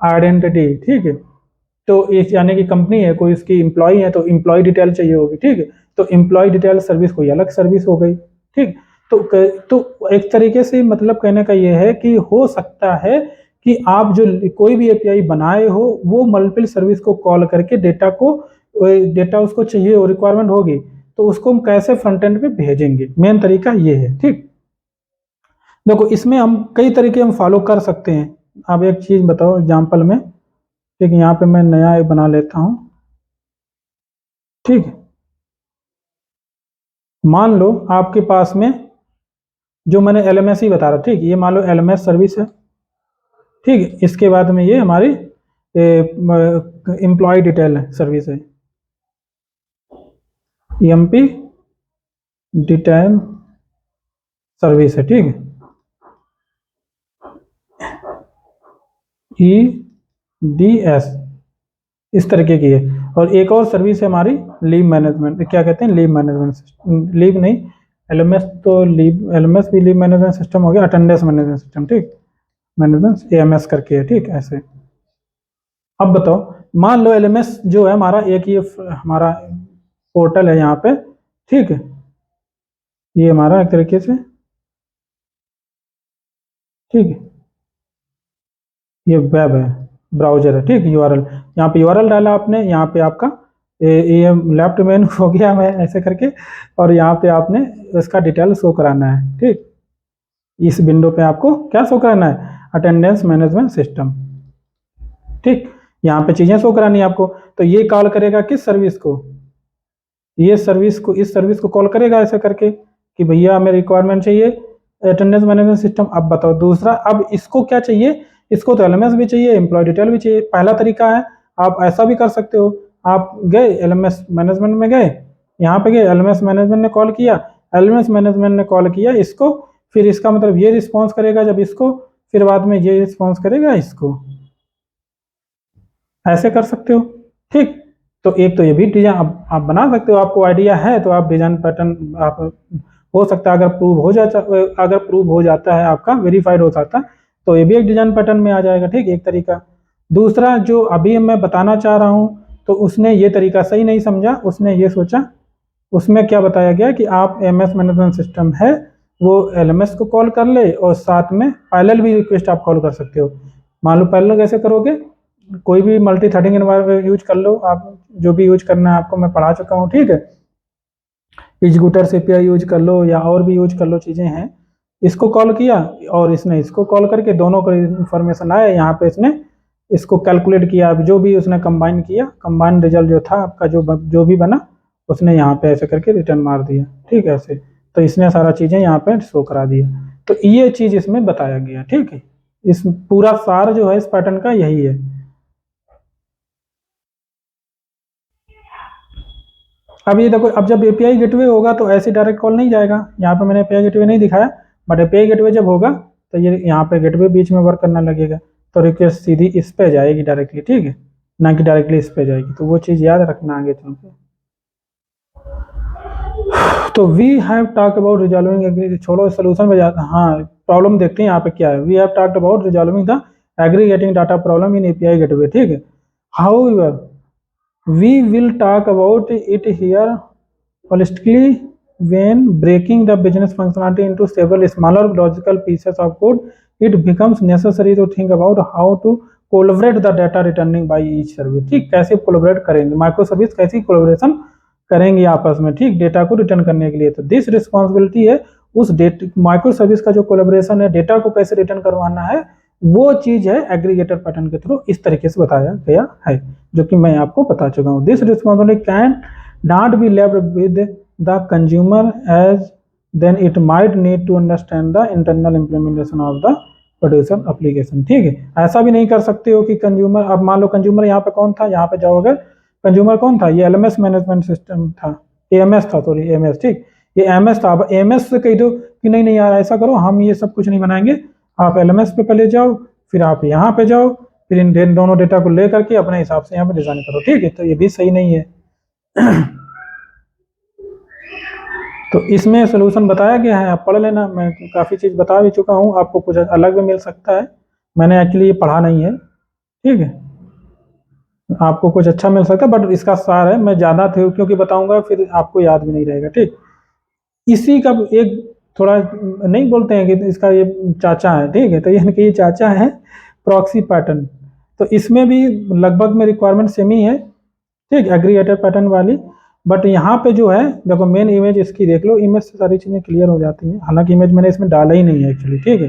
S1: आइडेंटिटी, ठीक है। तो एक यानी कि कंपनी है, कोई उसकी एम्प्लॉय है तो एम्प्लॉय डिटेल चाहिए होगी, ठीक है। तो एम्प्लॉय डिटेल सर्विस कोई अलग सर्विस हो गई, ठीक। तो एक तरीके से मतलब कहने का ये है कि हो सकता है कि आप जो कोई भी एपीआई बनाए हो वो मल्टीपल सर्विस को कॉल करके डेटा उसको चाहिए और रिक्वायरमेंट होगी, तो उसको हम कैसे फ्रंट एंड पे भेजेंगे, मेन तरीका ये है, ठीक। देखो इसमें हम कई तरीके हम फॉलो कर सकते हैं। आप एक चीज बताओ एग्जांपल में, ठीक। यहाँ पे मैं नया एक बना लेता हूँ, ठीक। मान लो आपके पास में जो मैंने एलएमएस ही बता रहा, ठीक। ये मान लो एलएमएस सर्विस है, ठीक। इसके बाद में ये हमारी एम्प्लॉय डिटेल सर्विस है, एमपी डिटेल सर्विस है, ठीक है। EDS इस तरीके की है। और एक और सर्विस है हमारी लीव मैनेजमेंट, क्या कहते हैं, लीव मैनेजमेंट सिस्टम, लीव नहीं, एलएमएस तो लीव, एलएमएस भी लीव मैनेजमेंट सिस्टम हो गया, अटेंडेंस मैनेजमेंट सिस्टम, ठीक। मैनेजमेंट एएमएस करके है, ठीक, ऐसे। अब बताओ, मान लो एलएमएस जो है हमारा, एक ये हमारा पोर्टल है यहाँ पे, ठीक है। ये हमारा एक तरीके से, ठीक है, ये वेब है, ब्राउजर है, ठीक। यूआरएल, यहाँ पे यूआरएल डाला आपने, यहाँ पे आपका ये लेफ्ट मेन हो गया मैं ऐसे करके, और यहाँ पे आपने इसका डिटेल शो कराना है, ठीक। इस विंडो पे आपको क्या शो कराना है, अटेंडेंस मैनेजमेंट सिस्टम, ठीक। यहाँ पे चीजें शो करानी है आपको। तो ये कॉल करेगा किस सर्विस को, ये सर्विस को, इस सर्विस को कॉल करेगा ऐसे करके कि भैया हमें रिक्वायरमेंट चाहिए अटेंडेंस मैनेजमेंट सिस्टम। अब बताओ दूसरा, अब इसको क्या चाहिए, इसको तो एलएमएस भी चाहिए, एम्प्लॉय डिटेल भी चाहिए। पहला तरीका है, आप ऐसा भी कर सकते हो, आप गए एलएमएस मैनेजमेंट में गए, यहाँ पे गए, एलएमएस मैनेजमेंट ने कॉल किया, एलएमएस मैनेजमेंट ने कॉल किया इसको, फिर इसका मतलब ये रिस्पॉन्स करेगा जब इसको, फिर बाद में ये रिस्पॉन्स करेगा इसको, ऐसे कर सकते हो, ठीक। तो एक तो ये भी डिजाइन आप बना सकते हो, आपको आइडिया है तो आप डिजाइन पैटर्न आप, हो सकता है अगर प्रूव हो जाता है आपका, वेरीफाइड हो जाता है, तो ये भी एक डिजाइन पैटर्न में आ जाएगा, ठीक, एक तरीका। दूसरा जो अभी मैं बताना चाह रहा हूँ, तो उसने ये तरीका सही नहीं समझा, उसने ये सोचा, उसमें क्या बताया गया कि आप एमएस मैनेजमेंट सिस्टम है वो एलएमएस को कॉल कर ले और साथ में पैरेलल भी रिक्वेस्ट आप कॉल कर सकते हो। मान लो पैरेलल कैसे करोगे, कोई भी मल्टी थ्रेडिंग एनवायरनमेंट यूज कर लो, आप जो भी यूज करना है आपको मैं पढ़ा चुका हूँ, ठीक है। एग्जीक्यूटर एपीआई यूज कर लो या और भी यूज कर लो, चीज़ें हैं। इसको कॉल किया और इसने इसको कॉल करके दोनों को इन्फॉर्मेशन आया, यहाँ पे इसने इसको कैलकुलेट किया, जो भी उसने कंबाइन किया, कंबाइन रिजल्ट जो था आपका जो भी बना, उसने यहाँ पे ऐसे करके रिटर्न मार दिया, ठीक है, ऐसे। तो इसने सारा चीज़ें यहाँ पे शो करा दिया। तो ये चीज़ इसमें बताया गया, ठीक है। इस पूरा सार जो है इस पैटर्न का यही है। अब ये देखो, अब जब एपीआई गेटवे होगा तो ऐसे डायरेक्ट कॉल नहीं जाएगा, यहाँ पे मैंने एपीआई गेटवे नहीं दिखाया, बट एपीआई गेटवे जब होगा तो ये यहाँ पे गेटवे बीच में वर्क करना लगेगा, तो रिक्वेस्ट सीधी इस पे जाएगी डायरेक्टली, ठीक है, ना कि डायरेक्टली इस पे जाएगी। तो वो चीज़ याद रखना आगे चल के। तो we have talk about resolving एग्री, छोड़ो सोल्यूशन में जाता, हाँ प्रॉब्लम देखते हैं यहाँ पे क्या है। We have talked about resolving the aggregating data problem in API gateway, ठीक है। However we will talk about it here holistically when breaking the business functionality into several smaller logical pieces of code, it becomes necessary to think about how to collaborate the data returning by each service। ठीक, कैसे collaborate करेंगे, micro service कैसी collaboration करेंगे आपस में, ठीक, data को return करने के लिए। तो दिस रिस्पॉन्सिबिलिटी है उस डेटा माइक्रो सर्विस का जो कोलैबोरेशन है, डेटा को कैसे रिटर्न करवाना है, वो चीज है एग्रीगेटर पैटर्न के थ्रू इस तरीके से बताया गया है, जो कि मैं आपको बता चुका हूँ। This responsibility can not be left with the consumer, as then it might need to understand the internal implementation of the producer application। ठीक है, ऐसा भी नहीं कर सकते हो कि कंज्यूमर, अब मान लो कंज्यूमर यहाँ पे कौन था, यहाँ पे जाओ, अगर कंज्यूमर कौन था, ये एलएमएस मैनेजमेंट सिस्टम था, एएमएस था, सॉरी एएमएस, ठीक, ये एएमएस था। अब एएमएस से कह दो कि नहीं नहीं यार ऐसा करो, हम ये सब कुछ नहीं बनाएंगे, आप एलएमएस पे पहले जाओ, फिर आप यहाँ पे जाओ, फिर इन दोनों डेटा को लेकर के अपने हिसाब से यहाँ पे डिजाइन करो, ठीक है, तो ये भी सही नहीं है। तो इसमें सोल्यूशन बताया गया है, आप पढ़ लेना, मैं काफ़ी चीज़ बता भी चुका हूँ, आपको कुछ अलग भी मिल सकता है, मैंने एक्चुअली ये पढ़ा नहीं है, ठीक है, आपको कुछ अच्छा मिल सकता है, बट इसका सार है, मैं ज़्यादा थे क्योंकि बताऊंगा फिर आपको याद भी नहीं रहेगा, ठीक। इसी का एक थोड़ा नहीं बोलते हैं कि इसका ये चाचा है, ठीक है, तो यानी कि ये चाचा है प्रॉक्सी पैटर्न। तो इसमें भी लगभग में रिक्वायरमेंट सेम ही है, ठीक, एग्रीगेटर पैटर्न वाली, बट यहाँ पे जो है देखो मेन इमेज इसकी देख लो, इमेज से सारी चीजें क्लियर हो जाती हैं, हालांकि इमेज मैंने इसमें डाला ही नहीं है एक्चुअली, ठीक है।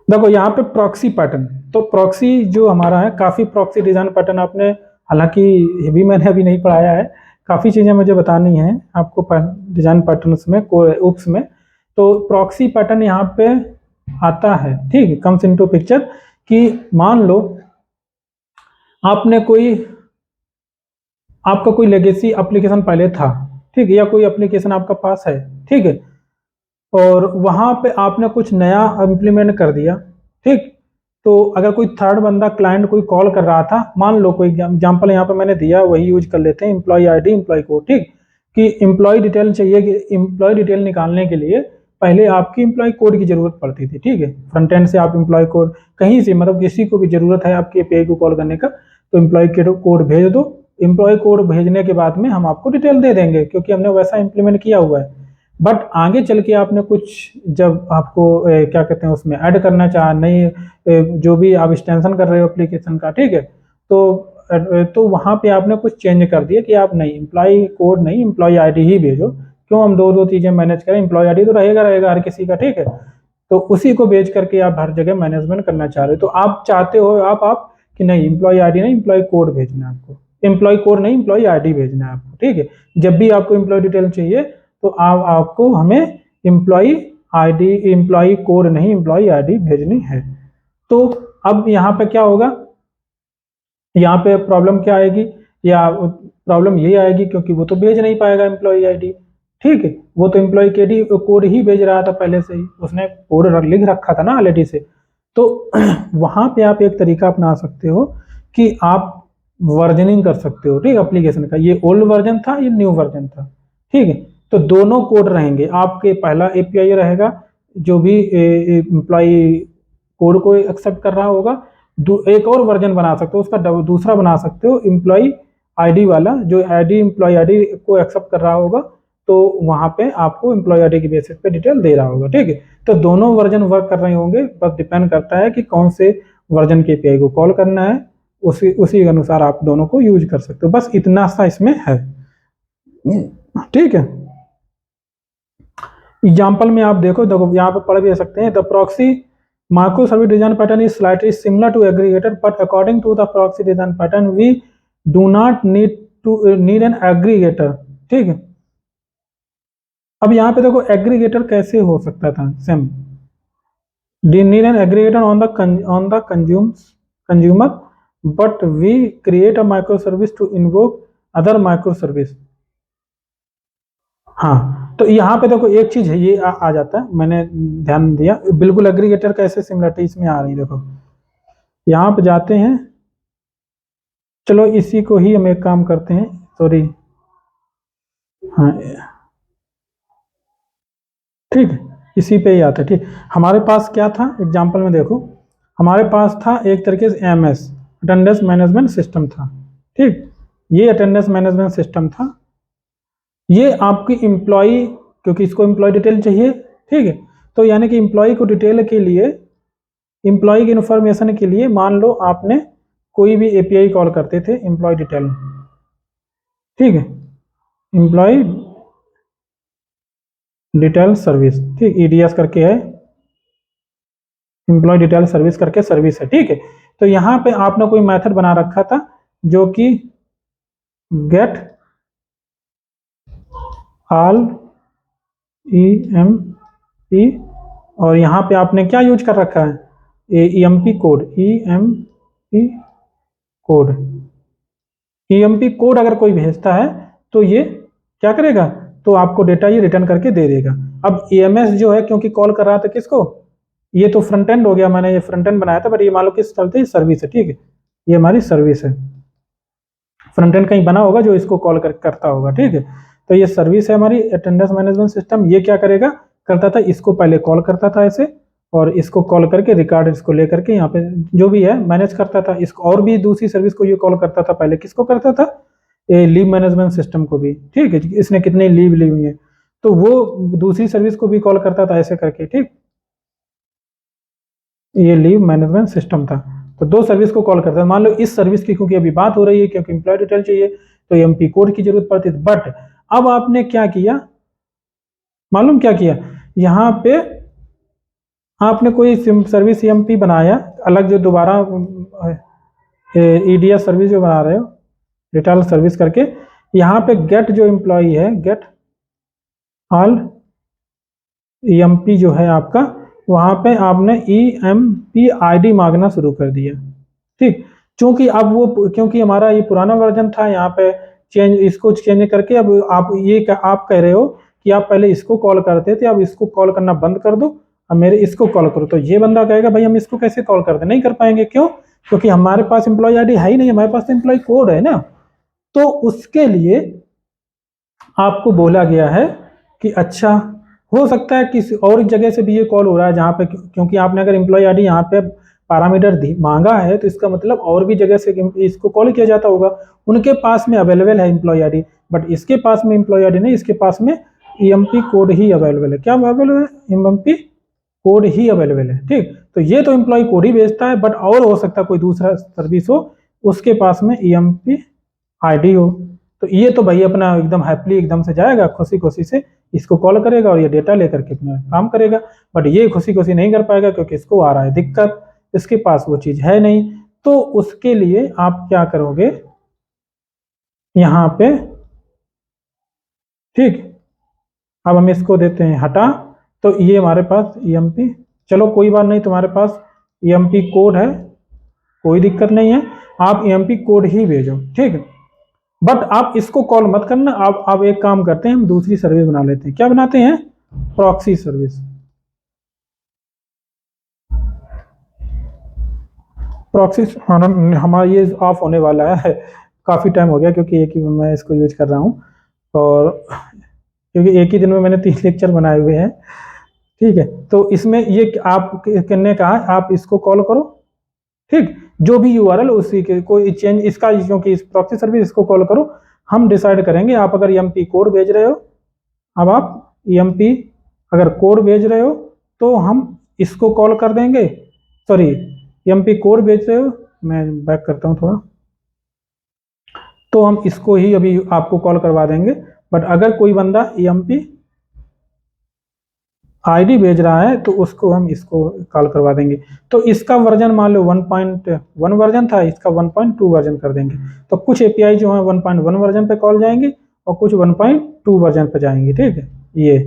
S1: देखो यहाँ पे प्रॉक्सी पैटर्न, तो प्रॉक्सी जो हमारा है, काफी प्रॉक्सी डिजाइन पैटर्न आपने, हालांकि ये भी मैंने अभी नहीं पढ़ाया है, काफी चीजें मुझे बतानी है आपको डिजाइन पैटर्न्स में, उप्स में। तो प्रॉक्सी पैटर्न यहाँ पे आता है, ठीक, कम्स इनटू पिक्चर, कि मान लो आपका कोई लेगेसी एप्लीकेशन पहले था, ठीक है, या कोई एप्लीकेशन आपका पास है, ठीक है, और वहां पे आपने कुछ नया इम्प्लीमेंट कर दिया, ठीक। तो अगर कोई थर्ड बंदा क्लाइंट कोई कॉल कर रहा था, मान लो कोई एग्जांपल यहाँ पे मैंने दिया, वही यूज कर लेते हैं, एम्प्लॉय आईडी एम्प्लॉय कोड, ठीक, कि एम्प्लॉय डिटेल चाहिए, कि एम्प्लॉय डिटेल निकालने के लिए पहले आपकी एम्प्लॉय कोड की जरूरत पड़ती थी, ठीक है, फ्रंट एंड से आप एम्प्लॉय कोड कहीं से, मतलब किसी को भी जरूरत है आपकी एपीआई को कॉल करने का, तो एम्प्लॉय कोड भेज दो, एम्प्लॉय कोड भेजने के बाद में हम आपको डिटेल दे देंगे, क्योंकि हमने वैसा इंप्लीमेंट किया हुआ है। बट आगे चल के आपने कुछ, जब आपको क्या कहते हैं उसमें ऐड करना चाह नहीं, जो भी आप एक्सटेंशन कर रहे हो एप्लीकेशन का, ठीक है, तो वहाँ पे आपने कुछ चेंज कर दिया कि आप नहीं एम्प्लॉय कोड नहीं, एम्प्लॉय आईडी ही भेजो, क्यों हम दो चीजें मैनेज करें, एम्प्लॉय आईडी तो रहेगा हर किसी का, ठीक है, तो उसी को भेज करके आप हर जगह मैनेजमेंट करना चाह रहे हो। तो आप चाहते हो आप कि नहीं एम्प्लॉय आईडी नहीं, एम्प्लॉय कोड भेजना है आपको, एम्प्लॉय कोड नहीं, एम्प्लॉय आईडी भेजना है आपको, ठीक है। जब भी आपको एम्प्लॉय डिटेल चाहिए तो आपको हमें एम्प्लॉय आईडी, एम्प्लॉय कोड नहीं, एम्प्लॉय आईडी भेजनी है। तो अब यहाँ पे क्या होगा, यहाँ पे प्रॉब्लम क्या आएगी, या प्रॉब्लम ये आएगी क्योंकि वो तो भेज नहीं पाएगा एम्प्लॉय आईडी, ठीक है, वो तो एम्प्लॉय के कोड ही भेज रहा था पहले से ही, उसने कोड लिख रखा था ना ऑलरेडी से। तो वहां पे आप एक तरीका अपना सकते हो कि आप वर्जनिंग कर सकते हो, ठीक, एप्लीकेशन का, ये ओल्ड वर्जन था, ये न्यू वर्जन था, ठीक है, तो दोनों कोड रहेंगे आपके, पहला एपीआई रहेगा जो भी एम्प्लॉय कोड को एक्सेप्ट कर रहा होगा, एक और वर्जन बना सकते हो उसका, दूसरा बना सकते हो एम्प्लॉय आईडी वाला, जो आईडी एम्प्लॉय आईडी को एक्सेप्ट कर रहा होगा, तो वहां पे आपको एम्प्लॉय आईडी की बेसिस पे डिटेल दे रहा होगा, ठीक है। तो दोनों वर्जन वर्क कर रहे होंगे, बस डिपेंड करता है कि कौन से वर्जन के एपीआई को कॉल करना है, उसी के अनुसार आप दोनों को यूज कर सकते हो, बस इतना सा इसमें है, ठीक है। एग्जाम्पल में आप देखो यहाँ पे पढ़ भी सकते हैं, the proxy micro service design pattern is slightly similar to aggregator, but according to the proxy design pattern we do not need an aggregator, ठीक है। अब यहाँ पे देखो एग्रीगेटर कैसे हो सकता था, same need an aggregator on the consumer, but we create a microservice to invoke other microservice। हाँ, तो यहाँ पे देखो एक चीज है, ये आ जाता है, मैंने ध्यान दिया, बिल्कुल एग्रीगेटर कैसे सिमिलरिटी इसमें आ रही है। देखो यहाँ पे जाते हैं, चलो इसी को ही हम एक काम करते हैं, सॉरी, हाँ ठीक है, इसी पे ही आता है। ठीक, हमारे पास क्या था एग्जाम्पल में, देखो हमारे पास था एक तरीके से एमएस, अटेंडेंस मैनेजमेंट सिस्टम था। ठीक, ये अटेंडेंस मैनेजमेंट सिस्टम था, ये आपकी एम्प्लॉय, क्योंकि इसको एम्प्लॉय डिटेल चाहिए। ठीक है, तो यानी कि एम्प्लॉय को डिटेल के लिए, एम्प्लॉय की इन्फॉर्मेशन के लिए, मान लो आपने कोई भी एपीआई कॉल करते थे एम्प्लॉय डिटेल, ठीक है, एम्प्लॉय डिटेल सर्विस, ठीक, ईडीएस करके है, एम्प्लॉय डिटेल सर्विस करके सर्विस है। ठीक है, तो यहाँ पे आपने कोई मेथड बना रखा था जो कि गेट ऑल ईएमपी, और यहाँ पे आपने क्या यूज कर रखा है, EMP code, EMP code, EMP code अगर कोई भेजता है तो ये क्या करेगा, तो आपको डेटा ये रिटर्न करके दे देगा। अब ईएमएस जो है, क्योंकि कॉल कर रहा था किसको, ये तो फ्रंट एंड हो गया, मैंने ये फ्रंट एंड बनाया था, पर ये मान लो किस चलते सर्विस है। ठीक है, ये हमारी सर्विस है, फ्रंट एंड कहीं बना होगा जो इसको कॉल करता होगा। ठीक है, तो ये सर्विस है हमारी अटेंडेंस मैनेजमेंट सिस्टम। ये क्या करेगा, करता था, इसको पहले कॉल करता था ऐसे, और इसको कॉल करके रिकॉर्ड इसको लेकर के यहाँ पे जो भी है मैनेज करता था इसको, और भी दूसरी सर्विस को ये कॉल करता था। पहले किसको करता था, लीव मैनेजमेंट सिस्टम को भी। ठीक है, इसने कितने लीव ली हुई है, तो वो दूसरी सर्विस को भी कॉल करता था ऐसे करके। ठीक, ये लीव मैनेजमेंट सिस्टम था, तो दो सर्विस को कॉल करता है। मान लो इस सर्विस की क्योंकि अभी बात हो रही है, क्योंकि एम्प्लॉय डिटेल चाहिए तो एमपी कोड की जरूरत पड़ती है। बट अब आपने क्या किया, मालूम क्या किया, यहाँ पे आपने कोई सर्विस एमपी बनाया अलग, जो दोबारा ईडीएस सर्विस जो बना रहे हो डिटेल सर्विस करके, यहाँ पे गेट जो एम्प्लॉय है, गेट ऑल ईएमपी जो है आपका, वहां पे आपने ईएमपी आईडी मांगना शुरू कर दिया। ठीक, क्योंकि अब वो, क्योंकि हमारा ये पुराना वर्जन था, यहाँ पे चेंज, इसको चेंज करके अब आप ये आप कह रहे हो कि आप पहले इसको कॉल करते थे, अब इसको कॉल करना बंद कर दो, अब मेरे इसको कॉल करो। तो ये बंदा कहेगा भाई हम इसको कैसे कॉल करते, नहीं कर पाएंगे, क्यों, क्योंकि हमारे पास एम्प्लॉय आईडी है ही नहीं, हमारे पास एम्प्लॉय कोड है ना। तो उसके लिए आपको बोला गया है कि अच्छा, हो सकता है किसी और जगह से भी ये कॉल हो रहा है जहाँ पे, क्योंकि आपने अगर एम्प्लॉय आईडी यहाँ पे पैरामीटर मांगा है, तो इसका मतलब और भी जगह से इसको कॉल किया जाता होगा। उनके पास में अवेलेबल है एम्प्लॉय आईडी, बट इसके पास में एम्प्लॉय आईडी नहीं, इसके पास में ईएमपी कोड ही अवेलेबल है। क्या अवेलेबल है, ईएमपी कोड ही अवेलेबल है। ठीक, तो ये तो एम्प्लॉय कोड ही भेजता है, बट और हो सकता है कोई दूसरा सर्विस हो उसके पास में ईएमपी आईडी हो, तो ये तो भाई अपना एकदम हैप्पली एकदम से जाएगा, खुशी खुशी से इसको कॉल करेगा और ये डेटा लेकर के अपना काम करेगा। बट ये खुशी खुशी नहीं कर पाएगा, क्योंकि इसको आ रहा है दिक्कत, इसके पास वो चीज है नहीं। तो उसके लिए आप क्या करोगे यहाँ पे, ठीक, अब हम इसको देते हैं हटा, तो ये हमारे पास ईएमपी, चलो कोई बात नहीं, तुम्हारे पास ईएमपी कोड है, कोई दिक्कत नहीं है, आप ईएमपी कोड ही भेजो। ठीक है, बट आप इसको कॉल मत करना। आप एक काम करते हैं, हम दूसरी सर्विस बना लेते हैं। क्या बनाते हैं, प्रॉक्सी सर्विस। प्रॉक्सी हमारा ये ऑफ होने वाला है, काफ़ी टाइम हो गया, क्योंकि एक ही मैं इसको यूज कर रहा हूँ, और क्योंकि एक ही दिन में मैंने 3 लेक्चर बनाए हुए हैं। ठीक है, तो इसमें ये आप करने कहा, आप इसको कॉल करो, ठीक, जो भी यूआरएल उसी के कोई चेंज इसका, क्योंकि इस प्रॉक्सी सर्विस इसको कॉल करो, हम डिसाइड करेंगे। आप अगर ईएमपी कोड भेज रहे हो, अब आप ईएमपी अगर कोड भेज रहे हो तो हम इसको कॉल कर देंगे, सॉरी ईएमपी कोड भेज रहे हो, मैं बैक करता हूँ थोड़ा, तो हम इसको ही अभी आपको कॉल करवा देंगे। बट अगर कोई बंदा ईएमपी आईडी भेज रहा है तो उसको हम इसको कॉल करवा देंगे। तो इसका वर्जन मान लो 1.1 वर्जन था, इसका 1.2 वर्जन कर देंगे। तो कुछ एपीआई जो है 1.1 वर्जन पे कॉल जाएंगे और कुछ 1.2 वर्जन पे जाएंगे। ठीक है, ये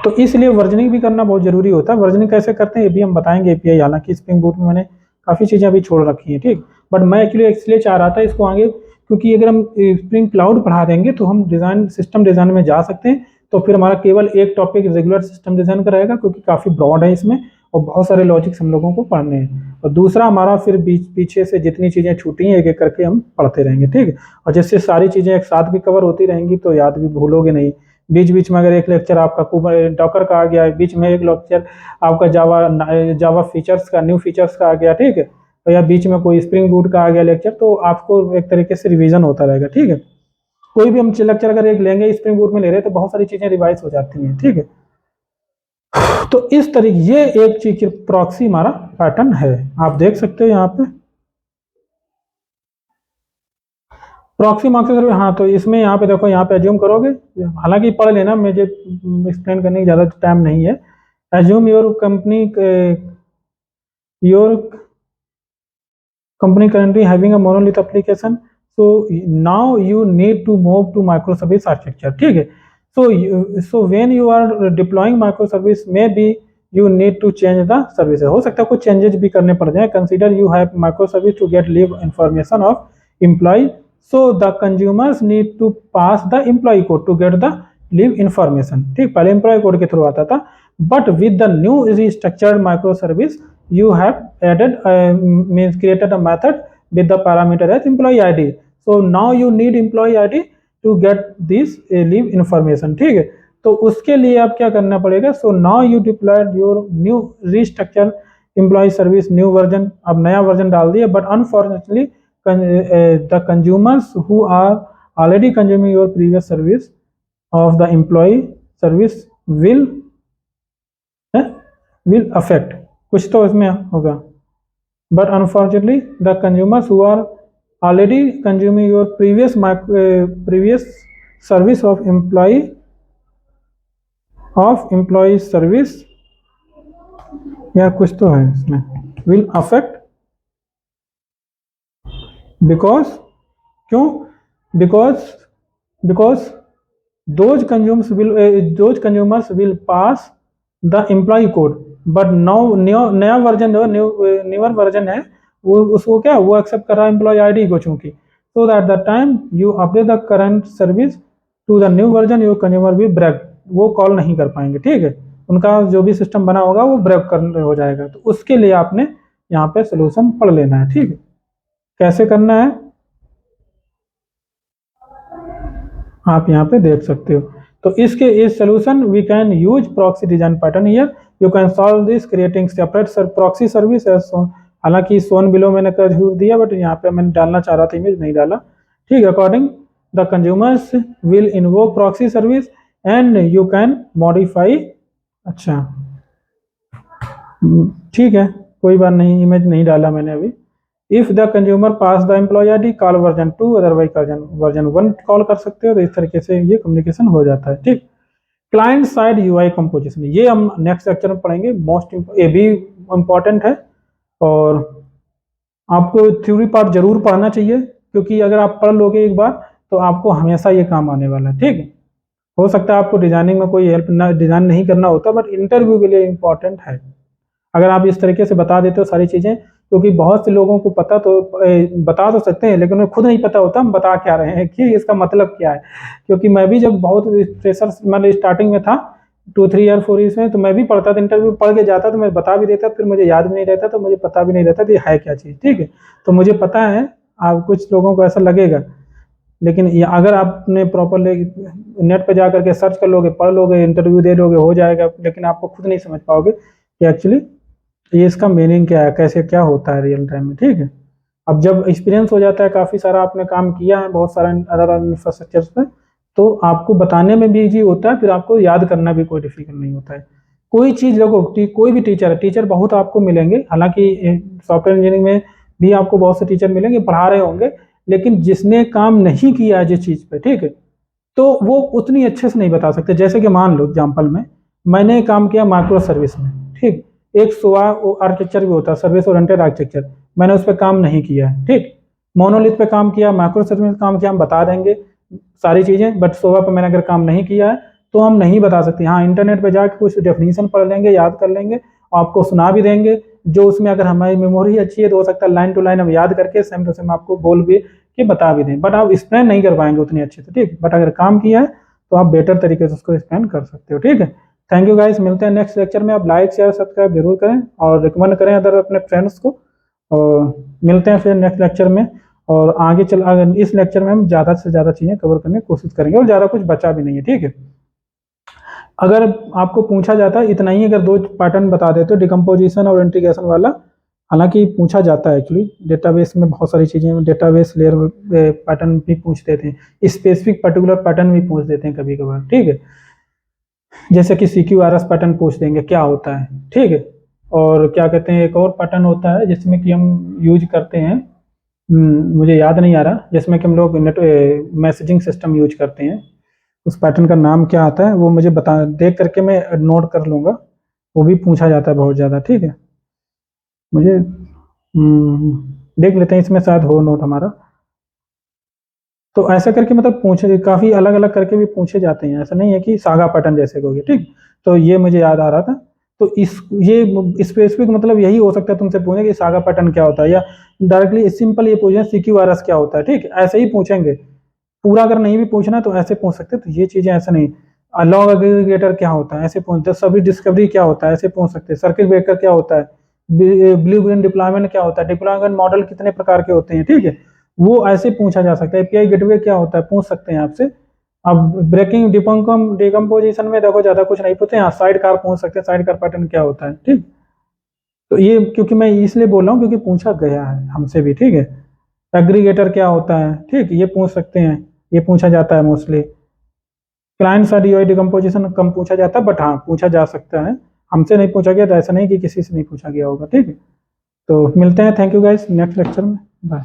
S1: तो इसलिए वर्जनिंग भी करना बहुत जरूरी होता है। वर्जनिंग कैसे करते हैं ये भी हम बताएंगे एपीआई, हालांकि स्प्रिंग बूट में मैंने काफ़ी चीज़ें अभी छोड़ रखी हैं, ठीक। बट मैं एक्चुअली इसलिए चाह रहा था इसको आगे, क्योंकि अगर हम स्प्रिंग क्लाउड पढ़ा देंगे तो हम डिज़ाइन सिस्टम डिज़ाइन में जा सकते हैं। तो फिर हमारा केवल एक टॉपिक रेगुलर सिस्टम डिज़ाइन का रहेगा, क्योंकि काफ़ी ब्रॉड है इसमें और बहुत सारे लॉजिक्स हम लोगों को पढ़ने हैं। और दूसरा हमारा फिर पीछे से जितनी चीज़ें छूटी हैं एक एक करके हम पढ़ते रहेंगे, ठीक। और जिससे सारी चीज़ें एक साथ भी कवर होती रहेंगी तो याद भी भूलोगे नहीं। बीच बीच में अगर एक लेक्चर आपका डॉकर का आ गया, बीच में एक लेक्चर आपका जावा फीचर्स का, न्यू फीचर्स का आ गया, ठीक है, तो या बीच में कोई स्प्रिंग बूट का आ गया लेक्चर, तो आपको एक तरीके से रिवीजन होता रहेगा, ठीक है। कोई भी हम लेक्चर अगर एक लेंगे स्प्रिंग बूट में ले रहे हैं तो बहुत सारी चीजें रिवाइज हो जाती हैं, ठीक है। तो इस तरीके ये एक चीज प्रॉक्सी हमारा पैटर्न है, आप देख सकते हो यहाँ पे प्रॉक्सी मार्क्स। हाँ, तो इसमें यहाँ पे देखो, यहाँ पे एज्यूम करोगे, हालांकि पढ़ लेना, मुझे एक्सप्लेन करने की ज़्यादा टाइम नहीं है। Assume your company currently having a monolith application, so now you need to move to microservice architecture, ठीक है। so when you are deploying microservice, maybe you need to change the services, हो सकता है कुछ changes भी करने पड़ जाए। consider you have microservice to get leave information of employee, so the consumers need to pass the employee code to get the leave information, ठीक। पहले employee code के थ्रू आता था, but with the new restructured microservice you have added means created a method with the parameter as employee id, so now you need employee id to get this leave information, ठीक है। तो उसके लिए आप क्या करना पड़ेगा, so now you deployed your new restructured employee service new version, अब नया वर्जन डाल दिया, but unfortunately the consumers who are already consuming your previous service of the employee service will affect, कुछ तो इसमें होगा, but unfortunately the consumers who are already consuming your previous service of employee service या कुछ तो है इसमें, will affect because those consumers will pass the employee code, but नया वर्जन जो न्यूअर वर्जन है वो उसको क्या वो एक्सेप्ट कर रहा है एम्प्लॉय आईडी को, चूंकि so that the time you update the current service to the new version your consumer भी ब्रेक, वो कॉल नहीं कर पाएंगे, ठीक है। उनका जो भी सिस्टम बना होगा वो ब्रेक कर हो जाएगा। तो उसके लिए आपने यहाँ पे सोल्यूशन पढ़ लेना है, ठीक है। कैसे करना है आप यहाँ पे देख सकते हो। तो इसके इस solution we can use proxy design pattern here, you can solve this creating separate proxy service as shown, हालांकि सोन बिलो मैंने कर जरूर दिया, बट यहाँ पे मैंने डालना चाह रहा था, इमेज नहीं डाला, ठीक है। According the consumers will invoke proxy service and you can modify, अच्छा ठीक है कोई बात नहीं, इमेज नहीं डाला मैंने अभी। If the consumer pass the employ ID call version 2, otherwise version 1 call कर सकते हो। तो इस तरीके से ये कम्युनिकेशन हो जाता है, ठीक। क्लाइंट साइड यूआई कंपोजिशन, ये हम नेक्स्ट लेक्चर में पढ़ेंगे, ये भी इम्पॉर्टेंट है और आपको थ्योरी पार्ट जरूर पढ़ना चाहिए, क्योंकि अगर आप पढ़ लोगे एक बार तो आपको हमेशा ये काम आने वाला है, ठीक है। हो सकता है आपको डिजाइनिंग में कोई हेल्प ना, डिजाइन नहीं करना होता, बट इंटरव्यू के लिए इम्पॉर्टेंट है अगर आप इस तरीके से बता देते हो सारी चीजें, क्योंकि बहुत से लोगों को पता तो बता तो सकते हैं, लेकिन उन्हें खुद नहीं पता होता हम बता क्या रहे हैं, कि इसका मतलब क्या है। क्योंकि मैं भी जब बहुत फ्रेशर्स मतलब स्टार्टिंग में था 2-3 ईयर 4 ईयर्स में, तो मैं भी पढ़ता था, इंटरव्यू पढ़ के जाता तो मैं बता भी देता, फिर मुझे याद भी नहीं रहता, तो मुझे पता भी नहीं रहता कि है क्या चीज़, ठीक है। तो मुझे पता है, आप कुछ लोगों को ऐसा लगेगा, लेकिन अगर आपने प्रॉपरली नेट पे जा करके सर्च कर लोगे, पढ़ लोगे, इंटरव्यू दे लोगे, हो जाएगा, लेकिन आपको खुद नहीं समझ पाओगे कि एक्चुअली ये इसका मीनिंग क्या है, कैसे क्या होता है रियल टाइम में, ठीक है। अब जब एक्सपीरियंस हो जाता है, काफ़ी सारा आपने काम किया है बहुत सारा अदर इंफ्रास्ट्रक्चर्स पे, तो आपको बताने में भी ईजी होता है, फिर आपको याद करना भी कोई डिफिकल्ट नहीं होता है। कोई चीज़ देखो, कोई भी टीचर बहुत आपको मिलेंगे, हालांकि सॉफ्टवेयर इंजीनियरिंग में भी आपको बहुत से टीचर मिलेंगे, पढ़ा रहे होंगे, लेकिन जिसने काम नहीं किया है जिस चीज़ पे, ठीक है, तो वो उतनी अच्छे से नहीं बता सकते। जैसे कि मान लो एग्जाम्पल में मैंने काम किया माइक्रो सर्विस में, ठीक, एक सोआ आर्किटेक्चर भी होता है, सर्विस ओरिएंटेड आर्किटेक्चर, मैंने उस पर काम नहीं किया है, ठीक। मोनोलिथ पे काम किया, माइक्रो सर्विस पे काम किया, हम बता देंगे सारी चीज़ें, बट सोआ पे मैंने अगर काम नहीं किया है तो हम नहीं बता सकते। हाँ, इंटरनेट पे जाके कुछ डेफिनेशन पढ़ लेंगे, याद कर लेंगे, आपको सुना भी देंगे, जो उसमें अगर हमारी मेमोरी अच्छी है तो हो सकता है लाइन टू लाइन हम याद करके सेम टू सेम आपको बोल भी कि बता भी दें, बट आप एक्सप्लेन नहीं कर पाएंगे उतनी अच्छे से, ठीक। बट अगर काम किया है तो आप बेटर तरीके से उसको एक्सप्लेन कर सकते हो, ठीक है। थैंक यू गाइस, मिलते हैं नेक्स्ट लेक्चर में। आप लाइक शेयर सब्सक्राइब जरूर करें और रिकमेंड करें अदर अपने फ्रेंड्स को, और मिलते हैं फिर नेक्स्ट लेक्चर में। और आगे चल, अगर इस लेक्चर में हम ज़्यादा से ज़्यादा चीज़ें कवर करने की कोशिश करेंगे, और ज़्यादा कुछ बचा भी नहीं है, ठीक है। अगर आपको पूछा जाता है इतना ही, अगर दो पैटर्न बता देते हो डिकम्पोजिशन और इंटीग्रेशन वाला, हालांकि पूछा जाता है एक्चुअली डेटाबेस में बहुत सारी चीज़ें, डेटाबेस लेयर पैटर्न भी पूछ देते हैं, स्पेसिफिक पर्टिकुलर पैटर्न भी पूछ देते हैं कभी कभार, ठीक है। जैसे कि CQRS पैटर्न पूछ देंगे क्या होता है, ठीक है। और क्या कहते हैं, एक और पैटर्न होता है जिसमें कि हम यूज करते हैं, मुझे याद नहीं आ रहा, जिसमें कि हम लोग नेट मैसेजिंग सिस्टम यूज करते हैं, उस पैटर्न का नाम क्या आता है वो मुझे बता, देख करके मैं नोट कर लूँगा, वो भी पूछा जाता है बहुत ज़्यादा, ठीक है। मुझे देख लेते हैं, इसमें शायद हो नोट हमारा। तो ऐसा करके मतलब पूछे, काफ़ी अलग अलग करके भी पूछे जाते हैं, ऐसा नहीं है कि सागा पैटर्न जैसे हो गया, ठीक। तो ये मुझे याद आ रहा था। तो इस ये स्पेसिफिक मतलब यही हो सकता है तुमसे पूछे कि सागा पैटर्न क्या होता है, या डायरेक्टली सिंपल ये पूछे CQRS क्या होता है, ठीक, ऐसे ही पूछेंगे। पूरा अगर नहीं भी पूछना तो ऐसे पूछ सकते, तो ये चीज़ें ऐसा नहीं। लॉग एग्रीगेटर क्या होता है ऐसे पूछते, सभी डिस्कवरी क्या होता है ऐसे पूछ सकते हैं, सर्किट ब्रेकर क्या होता है, ब्लू ग्रीन डिप्लॉयमेंट क्या होता है, डिप्लॉयमेंट मॉडल कितने प्रकार के होते हैं, ठीक है, वो ऐसे पूछा जा सकता है। API गेटवे क्या होता है पूछ सकते हैं आपसे। अब ब्रेकिंग डिकम्पोजिशन में देखो ज़्यादा कुछ नहीं पूछते, यहाँ साइड कार पूछ सकते हैं, साइड कार पैटर्न क्या होता है, ठीक। तो ये क्योंकि मैं इसलिए बोल रहा हूँ क्योंकि पूछा गया है हमसे भी, ठीक है। एग्रीगेटर क्या होता है, ठीक, ये पूछ सकते हैं, ये पूछा जाता है mostly. Client side UI decomposition कम पूछा जाता है, बट हाँ पूछा जा सकता है। हमसे नहीं पूछा गया तो ऐसा नहीं कि किसी से नहीं पूछा गया होगा, ठीक है। तो मिलते हैं, thank you guys, next lecture में, बाय।